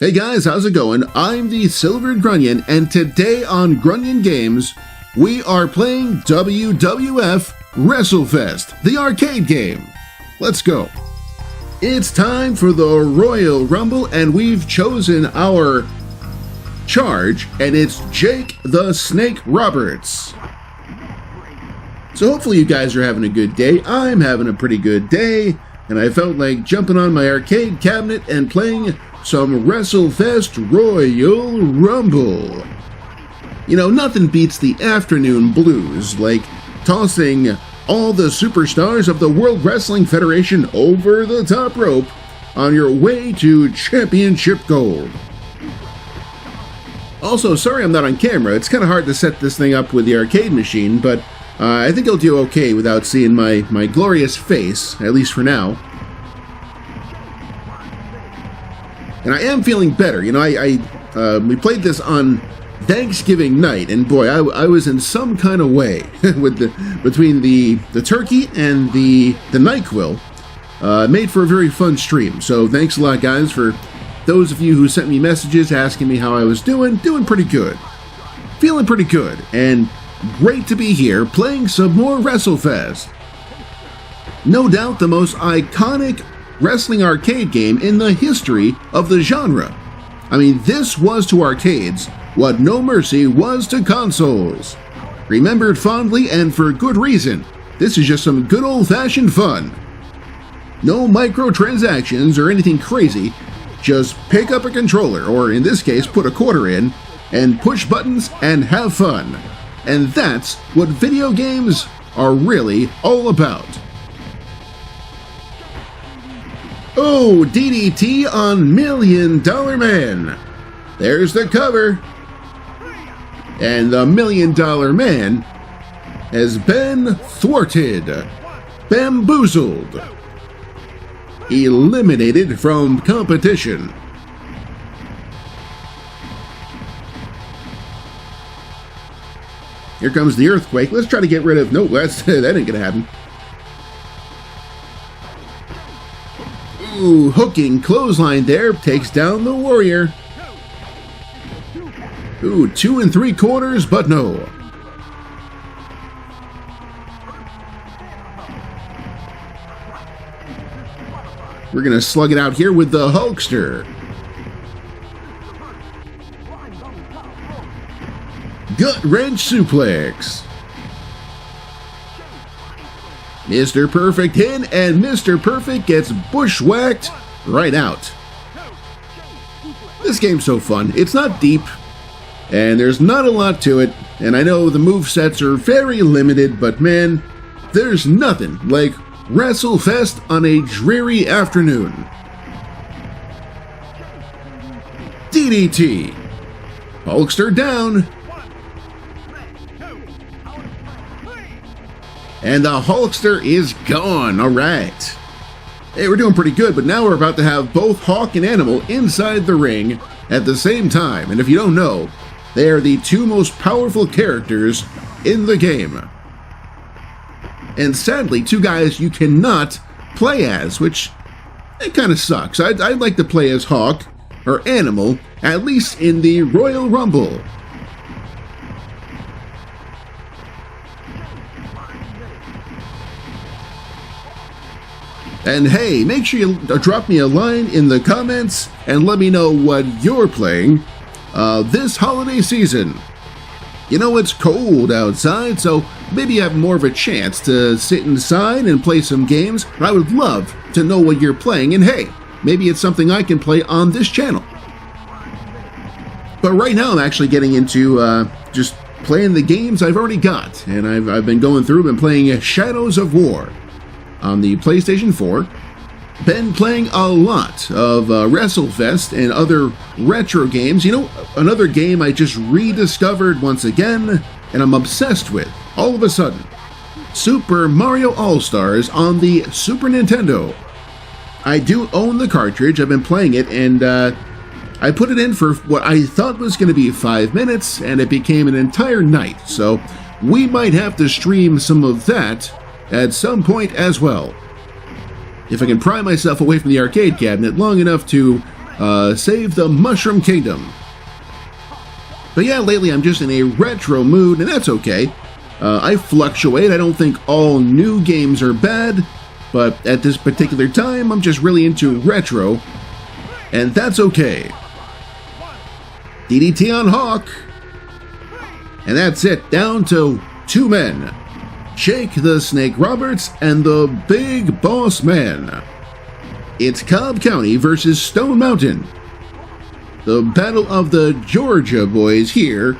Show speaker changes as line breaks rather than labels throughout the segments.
Hey guys, how's it going? I'm the Silver Grunion, and today on Grunion Games, we are playing WWF Wrestlefest, the arcade game. Let's go. It's time for the Royal Rumble, and we've chosen our charge, and it's Jake the Snake Roberts. So hopefully you guys are having a good day. I'm having a pretty good day, and I felt like jumping on my arcade cabinet and playing some WrestleFest Royal Rumble. You know, nothing beats the afternoon blues, like tossing all the superstars of the World Wrestling Federation over the top rope on your way to championship gold. Also, sorry I'm not on camera. It's kind of hard to set this thing up with the arcade machine, but I think I'll do okay without seeing my glorious face, at least for now. And I am feeling better. You know, we played this on Thanksgiving night, and boy, I was in some kind of way with between the turkey and the NyQuil. Made for a very fun stream. So thanks a lot, guys, for those of you who sent me messages asking me how I was doing. Doing pretty good. Feeling pretty good, and great to be here playing some more WrestleFest. No doubt the most iconic wrestling arcade game in the history of the genre. I mean, this was to arcades what No Mercy was to consoles. Remembered fondly and for good reason. This is just some good old-fashioned fun. No microtransactions or anything crazy. Just pick up a controller, or in this case, put a quarter in, and push buttons and have fun. And that's what video games are really all about. Oh, DDT on $1 Million Man. There's the cover. And the $1 Million Man has been thwarted, bamboozled, eliminated from competition. Here comes the earthquake. Let's try to get rid of... No, that ain't gonna happen. Ooh, hooking clothesline there. Takes down the Warrior. Ooh, 2 3/4, but no. We're gonna slug it out here with the Hulkster. Gut wrench suplex. Mr. Perfect in, and Mr. Perfect gets bushwhacked right out. This game's so fun. It's not deep, and there's not a lot to it, and I know the movesets are very limited, but man, there's nothing like WrestleFest on a dreary afternoon. DDT. Hulkster down. And the Hulkster is gone. All right. Hey, we're doing pretty good, but now we're about to have both Hawk and Animal inside the ring at the same time. And if you don't know, they are the two most powerful characters in the game. And sadly, two guys you cannot play as, which it kind of sucks. I'd like to play as Hawk or Animal, at least in the Royal Rumble. And hey, make sure you drop me a line in the comments and let me know what you're playing this holiday season. You know, it's cold outside, so maybe you have more of a chance to sit inside and play some games. I would love to know what you're playing, and hey, maybe it's something I can play on this channel. But right now I'm actually getting into just playing the games I've already got, and I've been going through and playing Shadows of War on the PlayStation 4. Been playing a lot of WrestleFest and other retro games. You know, another game I just rediscovered once again, and I'm obsessed with, all of a sudden. Super Mario All-Stars on the Super Nintendo. I do own the cartridge, I've been playing it, and I put it in for what I thought was going to be 5 minutes, and it became an entire night, so we might have to stream some of that at some point as well. If I can pry myself away from the arcade cabinet long enough to save the Mushroom Kingdom. But yeah, lately I'm just in a retro mood, and that's okay. I fluctuate. I don't think all new games are bad, but at this particular time, I'm just really into retro, and that's okay. DDT on Hawk. And that's it, down to 2 men. Jake the Snake Roberts and the Big Boss Man. It's Cobb County versus Stone Mountain. The Battle of the Georgia Boys here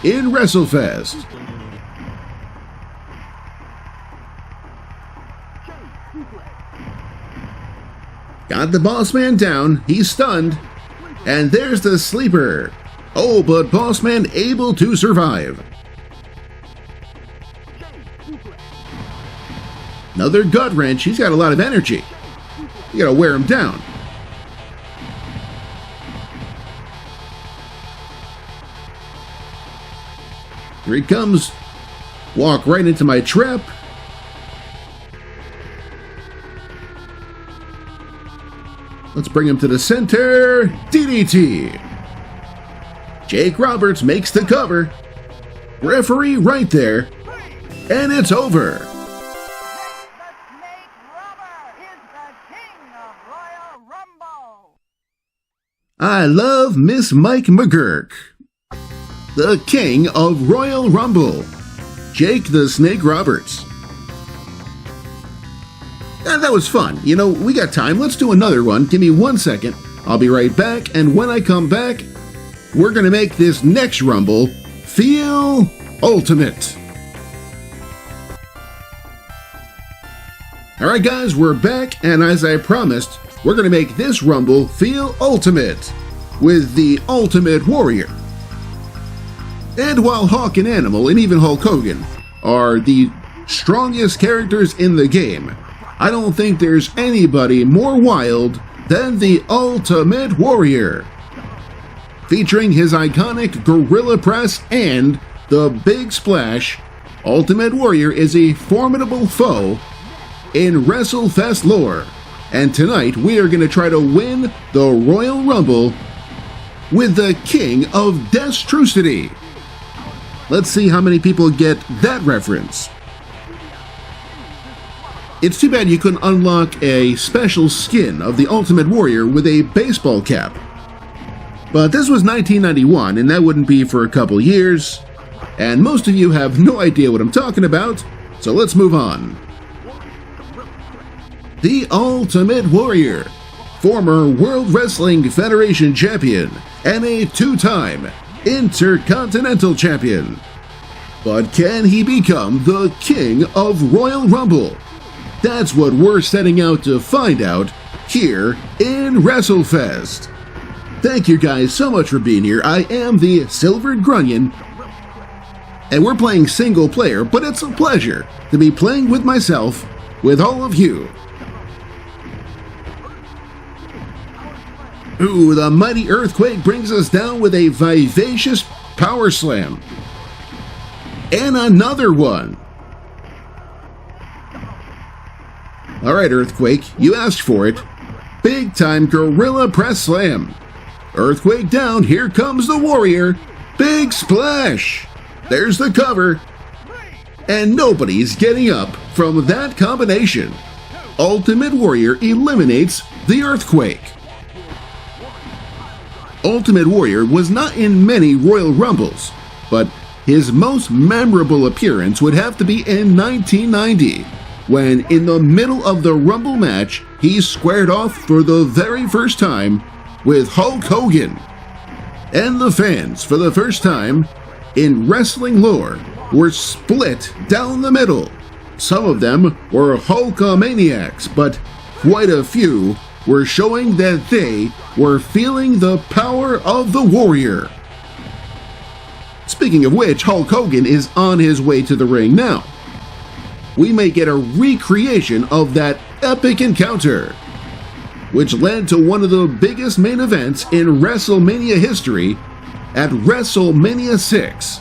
in WrestleFest. Got the Boss Man down, he's stunned, and there's the sleeper. Oh, but Boss Man able to survive. Another gut wrench, he's got a lot of energy. You gotta wear him down. Here he comes. Walk right into my trap. Let's bring him to the center. DDT. Jake Roberts makes the cover. Referee right there. And it's over. I love Miss Mike McGurk. The King of Royal Rumble, Jake the Snake Roberts. That was fun. You know, we got time. Let's do another one. Give me 1 second. I'll be right back. And when I come back, we're going to make this next Rumble feel ultimate. All right, guys, we're back. And as I promised, we're going to make this Rumble feel ultimate with the Ultimate Warrior. And while Hawk and Animal and even Hulk Hogan are the strongest characters in the game, I don't think there's anybody more wild than the Ultimate Warrior. Featuring his iconic Gorilla Press and the Big Splash, Ultimate Warrior is a formidable foe in WrestleFest lore. And tonight we are going to try to win the Royal Rumble with the King of Destrucity. Let's see how many people get that reference. It's too bad you couldn't unlock a special skin of the Ultimate Warrior with a baseball cap. But this was 1991, and that wouldn't be for a couple years. And most of you have no idea what I'm talking about, so let's move on. The Ultimate Warrior, former World Wrestling Federation champion and a 2-time Intercontinental Champion. But can he become the King of Royal Rumble? That's what we're setting out to find out here in WrestleFest. Thank you guys so much for being here. I am the Silvered Grunion, and we're playing single player, but it's a pleasure to be playing with myself, with all of you. Ooh, the mighty Earthquake brings us down with a vivacious power slam. And another one. Alright, Earthquake, you asked for it. Big time Gorilla Press Slam. Earthquake down, here comes the Warrior. Big splash. There's the cover. And nobody's getting up from that combination. Ultimate Warrior eliminates the Earthquake. Ultimate Warrior was not in many Royal Rumbles, but his most memorable appearance would have to be in 1990, when in the middle of the Rumble match, he squared off for the very first time with Hulk Hogan. And the fans, for the first time in wrestling lore, were split down the middle. Some of them were Hulkamaniacs, but quite a few were showing that they were feeling the power of the Warrior. Speaking of which, Hulk Hogan is on his way to the ring now. We may get a recreation of that epic encounter, which led to one of the biggest main events in WrestleMania history at WrestleMania 6,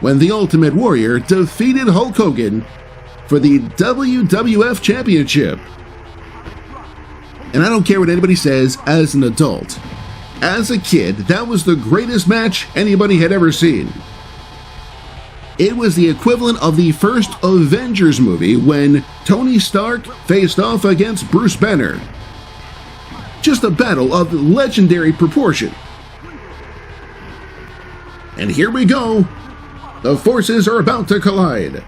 when the Ultimate Warrior defeated Hulk Hogan for the WWF Championship. And I don't care what anybody says as an adult. As a kid, that was the greatest match anybody had ever seen. It was the equivalent of the first Avengers movie when Tony Stark faced off against Bruce Banner. Just a battle of legendary proportion. And here we go. The forces are about to collide.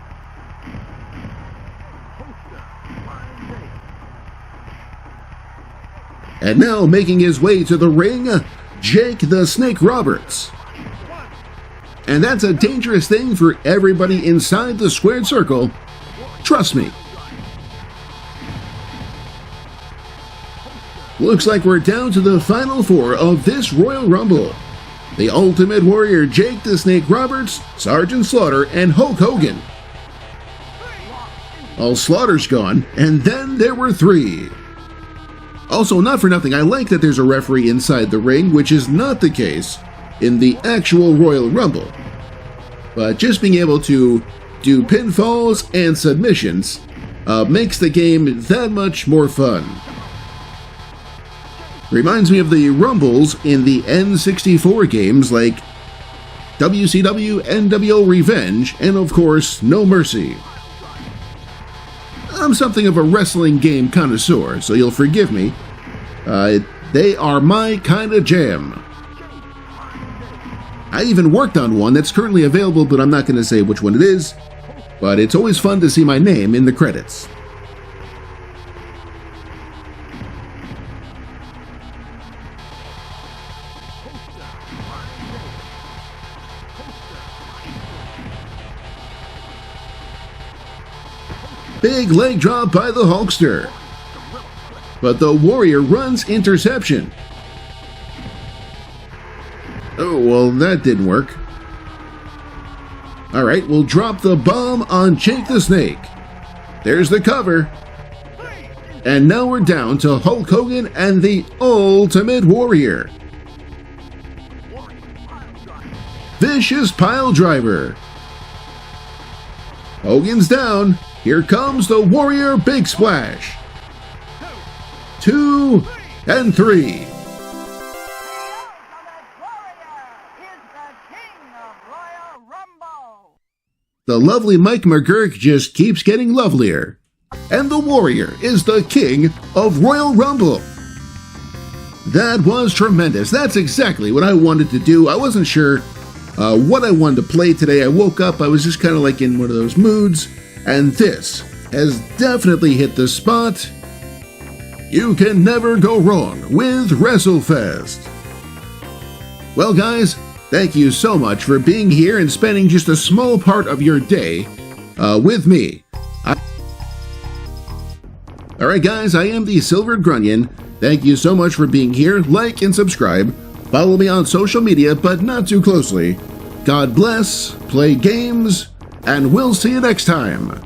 And now making his way to the ring, Jake the Snake Roberts. And that's a dangerous thing for everybody inside the squared circle. Trust me. Looks like we're down to the final four of this Royal Rumble. The Ultimate Warrior Jake the Snake Roberts, Sergeant Slaughter, and Hulk Hogan. All Slaughter's gone, and then there were three. Also, not for nothing, I like that there's a referee inside the ring, which is not the case in the actual Royal Rumble. But just being able to do pinfalls and submissions makes the game that much more fun. Reminds me of the Rumbles in the N64 games like WCW, NWO Revenge, and of course, No Mercy. I'm something of a wrestling game connoisseur, so you'll forgive me. They are my kind of jam. I even worked on one that's currently available, but I'm not going to say which one it is. But it's always fun to see my name in the credits. Big leg drop by the Hulkster. But the Warrior runs interception. Oh, well, that didn't work. Alright, we'll drop the bomb on Jake the Snake. There's the cover. And now we're down to Hulk Hogan and the Ultimate Warrior. Vicious pile driver. Hogan's down. Here comes the Warrior Big Splash. 2 and 3. The lovely Mike McGurk just keeps getting lovelier. And the Warrior is the king of Royal Rumble. That was tremendous. That's exactly what I wanted to do. I wasn't sure what I wanted to play today. I woke up, I was just kind of like in one of those moods. And this has definitely hit the spot. You can never go wrong with WrestleFest. Well, guys, thank you so much for being here and spending just a small part of your day with me. Alright, guys, I am the Silvered Grunion. Thank you so much for being here. Like and subscribe. Follow me on social media, but not too closely. God bless, play games, and we'll see you next time.